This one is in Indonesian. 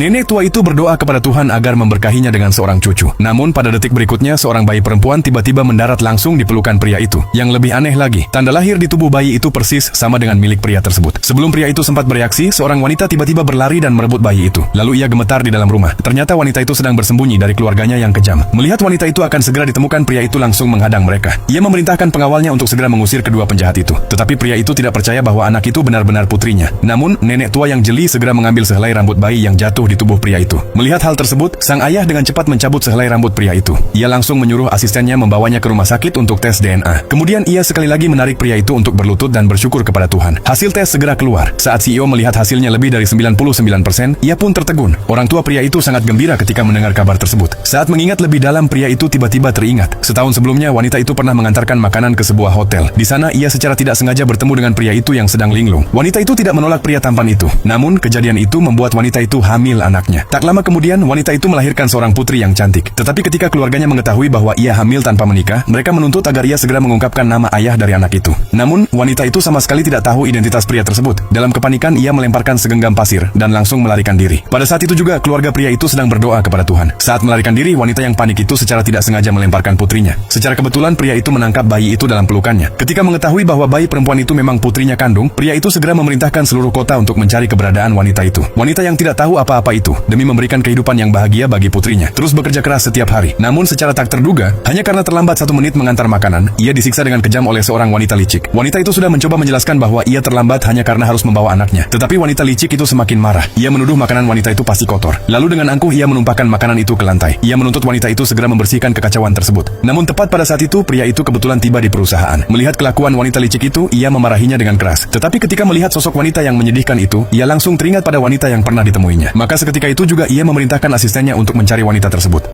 Nenek tua itu berdoa kepada Tuhan agar memberkahinya dengan seorang cucu. Namun pada detik berikutnya seorang bayi perempuan tiba-tiba mendarat langsung di pelukan pria itu. Yang lebih aneh lagi, tanda lahir di tubuh bayi itu persis sama dengan milik pria tersebut. Sebelum pria itu sempat bereaksi, seorang wanita tiba-tiba berlari dan merebut bayi itu. Lalu ia gemetar di dalam rumah. Ternyata wanita itu sedang bersembunyi dari keluarganya yang kejam. Melihat wanita itu akan segera ditemukan, pria itu langsung menghadang mereka. Ia memerintahkan pengawalnya untuk segera mengusir kedua penjahat itu. Tetapi pria itu tidak percaya bahwa anak itu benar-benar putrinya. Namun, nenek tua yang jeli segera mengambil sehelai rambut bayi yang jatuh di tubuh pria itu. Melihat hal tersebut, sang ayah dengan cepat mencabut sehelai rambut pria itu. Ia langsung menyuruh asistennya membawanya ke rumah sakit untuk tes DNA. Kemudian ia sekali lagi menarik pria itu untuk berlutut dan bersyukur kepada Tuhan. Hasil tes segera keluar. Saat CEO melihat hasilnya lebih dari 99%, ia pun tertegun. Orang tua pria itu sangat gembira ketika mendengar kabar tersebut. Saat mengingat lebih dalam, pria itu tiba-tiba teringat. Setahun sebelumnya, wanita itu pernah mengantarkan makanan ke sebuah hotel. Di sana, ia secara tidak sengaja bertemu dengan pria itu yang sedang linglung. Wanita itu tidak menolak pria tampan itu. Namun, kejadian itu membuat wanita itu hamil anaknya. Tak lama kemudian, wanita itu melahirkan seorang putri yang cantik. Tetapi ketika keluarganya mengetahui bahwa ia hamil tanpa menikah, mereka menuntut agar ia segera mengungkapkan nama ayah dari anak itu. Namun, wanita itu sama sekali tidak tahu identitas pria tersebut. Dalam kepanikan, ia melemparkan segenggam pasir dan langsung melarikan diri. Pada saat itu juga, keluarga pria itu sedang berdoa kepada Tuhan. Saat melarikan diri, wanita yang panik itu secara tidak sengaja melemparkan putrinya. Secara kebetulan, pria itu menangkap bayi itu dalam pelukannya. Ketika mengetahui bahwa bayi perempuan itu memang putrinya kandung, pria itu segera memerintahkan seluruh kota untuk mencari keberadaan wanita itu. Wanita yang tidak tahu apa-apa itu, demi memberikan kehidupan yang bahagia bagi putrinya, terus bekerja keras setiap hari. Namun secara tak terduga, hanya karena terlambat 1 menit mengantar makanan, ia disiksa dengan kejam oleh seorang wanita licik. Wanita itu sudah mencoba menjelaskan bahwa ia terlambat hanya karena harus membawa anaknya. Tetapi wanita licik itu semakin marah. Ia menuduh makanan wanita itu pasti kotor. Lalu dengan angkuh ia menumpahkan makanan itu ke lantai. Ia menuntut wanita itu segera membersihkan kekacauan tersebut. Namun tepat pada saat itu, pria itu kebetulan tiba di perusahaan. Melihat kelakuan wanita licik itu, ia memarahinya dengan keras. Tetapi ketika melihat sosok wanita yang menyedihkan itu, ia langsung teringat pada wanita yang pernah ditemuinya. Maka seketika itu juga ia memerintahkan asistennya untuk mencari wanita tersebut.